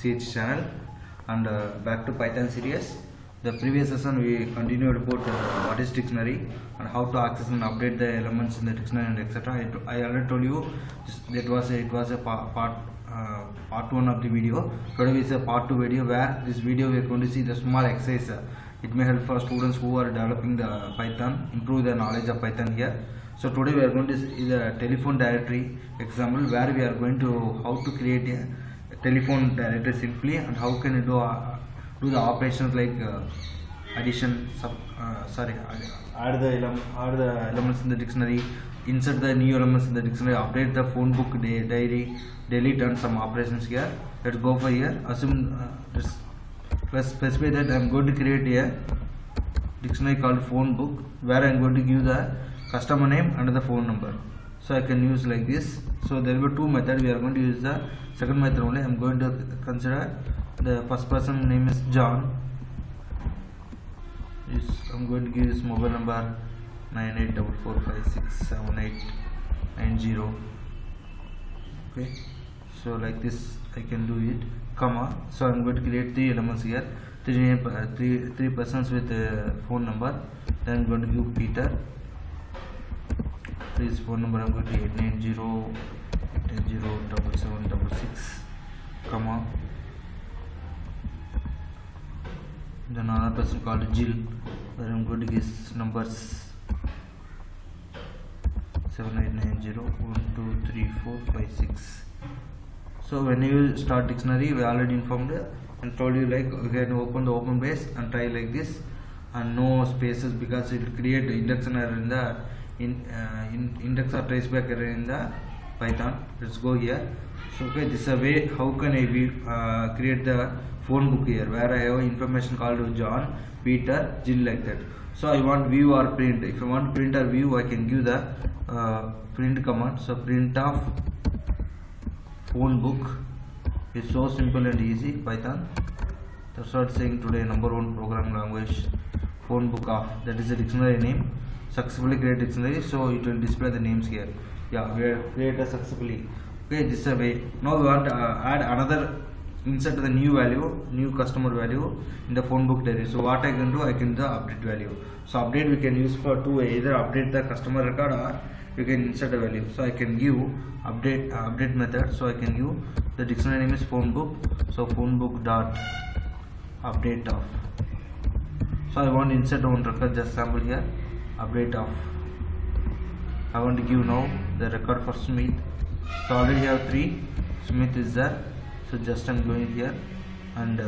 CH channel, and back to Python series. The previous session we continued about what is dictionary and how to access and update the elements in the dictionary and etc. I already told you it was a part 1 of the video. Today is a part 2 video, where this video we are going to see the small exercise. It may help for students who are developing the Python, improve their knowledge of Python here. So today we are going to see the telephone directory example, where we are going to how to create a telephone directory simply, and how can you do the operations like addition, add the elements in the dictionary, insert the new elements in the dictionary, update the phone book diary, delete, and some operations here. Let's go for here. Assume let's specify that I am going to create a dictionary called phone book, where I am going to give the customer name and the phone number. So I can use like this. So there will be two methods. We are going to use the second method only. I am going to consider the first person name is John. I am going to give his mobile number 9844567890. Okay, so like this I can do it, comma. So I am going to create three elements here, three persons with a phone number. Then I am going to give Peter. His phone number I am going to 890107766, comma. Then another person called Jill, where I am going to give numbers 7890123456. So when you start dictionary, we already informed and told you like you can open the open base and try like this, and no spaces, because it will create index error in the index or traceback error in the Python. Let's go here. So okay, this is a way how can I create the phone book here, where I have information called John, Peter, Jill, like that. So I want view or print. If I want print or view, I can give the print command. So print of phone book is so simple and easy. Python, that's what saying today number 1 programming language. Phone book of, that is the dictionary name. Successfully create dictionary, so it will display the names here. Yeah, we have created successfully. Okay, this is a way. Now we want to add another, insert the new value, new customer value in the phone book diary. So what I can do, I can do the update value. So update we can use for two ways, either update the customer record or you can insert the value. So I can give update method. So I can give the dictionary name is phone book. So phone book dot update of. So I want to insert one record, just sample here. Update of, I want to give now the record for Smith. So already have 3, Smith is there. So just I'm going here and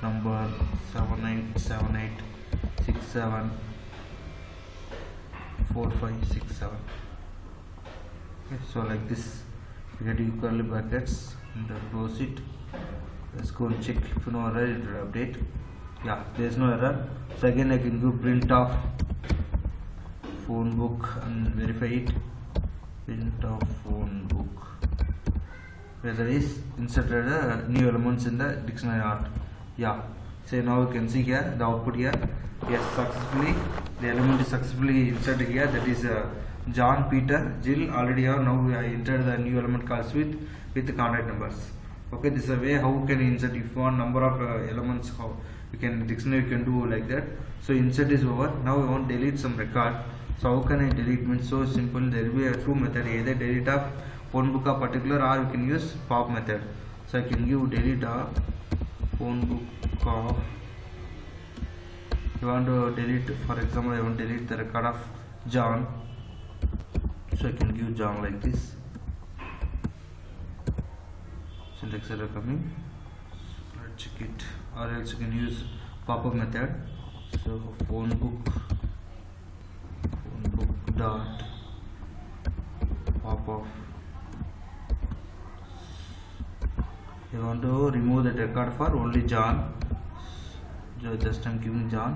number 7878674567. Okay, so like this you get curly brackets and close it. Let's go and check. If no error, it will update. Yeah, there is no error. So again I can do print of phone book and verify it. Print of phone book, whether is inserted new elements in the dictionary art. Yeah, so now you can see here the output here. Yes, successfully the element is successfully inserted here. That is John, Peter, Jill. Already have, now I entered the new element called Smith with the contact numbers. Okay, this is a way how can you insert. If you want number of elements, how you can dictionary you can do like that. So insert is over. Now we want to delete some record. So how can I delete? Means so simple. There will be a two method, either delete of phone book of particular, or you can use pop method. So I can give delete of phone book of. You want to delete, for example, I want to delete the record of John. So I can give John like this. Syntax error coming. Let's check it. Or else you can use pop-up method. So phone book dot pop-up. You want to remove the record for only John. So just I'm giving John.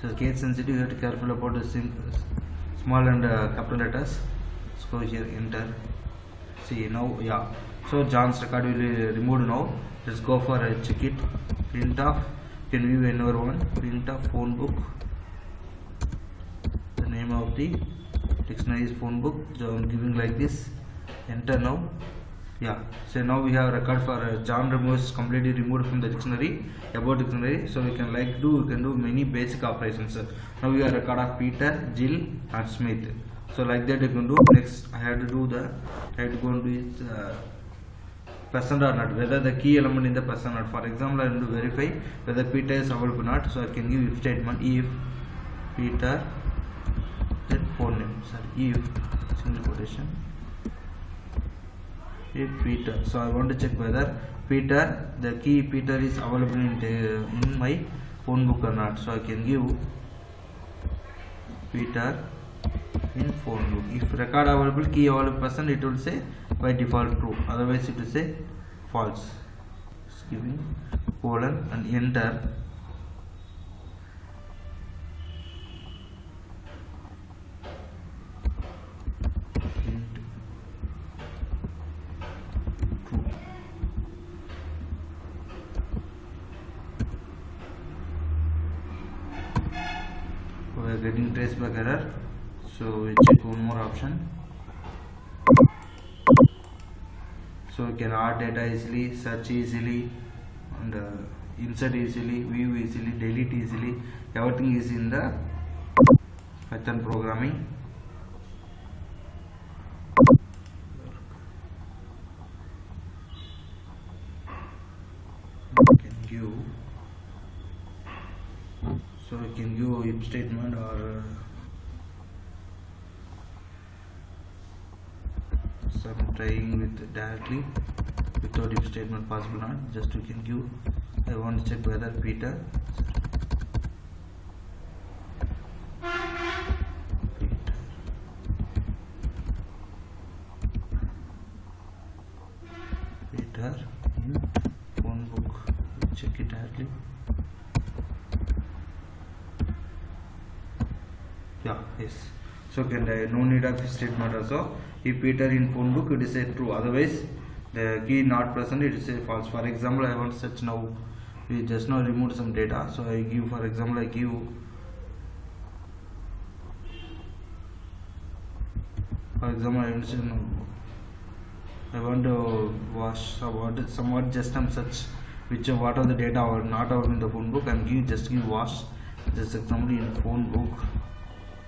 So case sensitive, you have to be careful about the small and capital letters. Let's go here, enter. See now, yeah. So John's record will be removed now. Let's go for a check it. Print of, can view another one. Print of phone book. The name of the dictionary is phone book. So I'm giving like this. Enter now. Yeah, so now we have record for John Ramos completely removed from the dictionary, about dictionary. So we can do many basic operations. Now we have record of Peter, Jill and Smith. So like that you can do. Next I have to go and do it present or not, whether the key element in the present or not. For example, I am to verify whether Peter is available or not. So I can give if statement if Peter, then phone name, if single quotation, if Peter. So I want to check whether Peter, the key Peter is available in my phone book or not. So I can give Peter in phone book. If record available, key available person, it will say by default true, otherwise it will say false. Just giving colon and enter. We are getting traceback error, so we check one more option. So we can add data easily, search easily, and insert easily, view easily, delete easily. Everything is in the Python programming. We can give if statement or some trying with directly without if statement possible not. Just we can give. I want to check whether Peter in phone book. Check it directly. Yeah, yes. So can no need of statement also. If Peter in phone book, it is a true. Otherwise, the key not present, it is a false. For example, I want to search now. We just now removed some data. So I give, for example, I give. For example, I want to wash somewhat just search which what are the data or not out in the phone book, and give wash. Just example in phone book.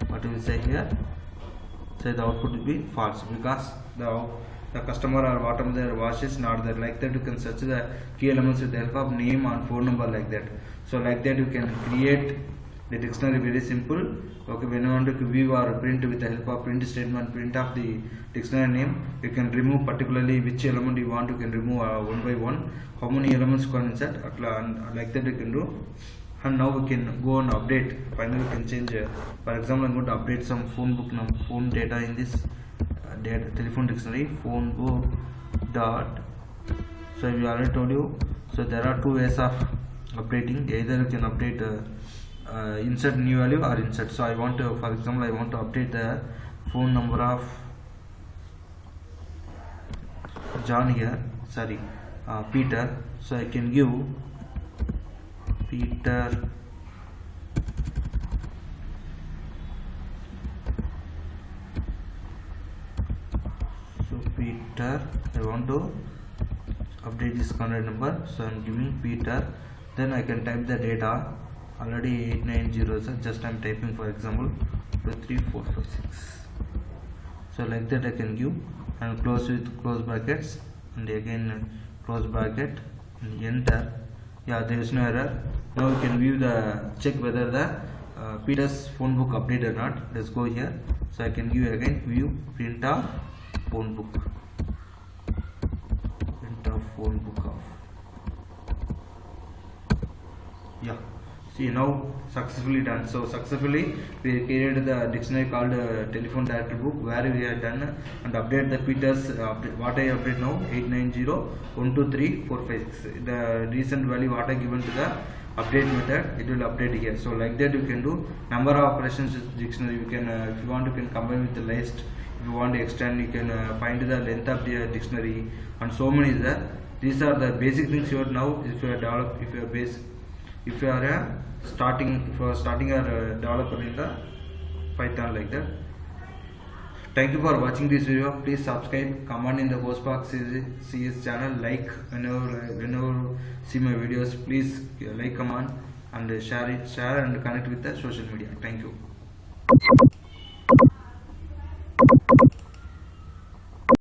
What we will say here, say the output will be false because the customer or whatever their wash is not there. Like that you can search the key elements with the help of name and phone number, like that. So like that you can create the dictionary very simple. Okay, when you want to view or print with the help of print statement, print of the dictionary name, you can remove particularly which element you want. You can remove one by one, how many elements you can insert, and like that you can do. And now we can go and update. Finally we can change, for example, I'm going to update some phone book number, phone data in this telephone dictionary, phone book dot. So we already told you, so there are two ways of updating. Either you can update insert new value or insert. So I want to, for example, I want to update the phone number of John here, Peter. So I can give Peter I want to update this contact number, so I am giving Peter. Then I can type the data. Already 890, just I am typing, for example 23456. So like that I can give, and close with close brackets, and again close bracket, and enter. Yeah, there is no error. Now you can view check whether the Peter's phone book updated or not. Let's go here. So I can give again view print of phone book. Print of phone book of. Yeah. See, now successfully done. So successfully we created the dictionary called telephone directory book, where we have done and update the Peter's what I update now 890.123.456. The recent value what I given to the update method, it will update here. So like that you can do number of operations with dictionary. You can if you want, you can combine with the list. If you want to extend, you can find the length of the dictionary, and so many is there. These are the basic things you have now. If you are develop, if you are starting a developer in the Python, like that. Thank you for watching this video. Please subscribe, comment in the Postbox CS channel, like whenever see my videos. Please like, comment, and share and connect with the social media. Thank you.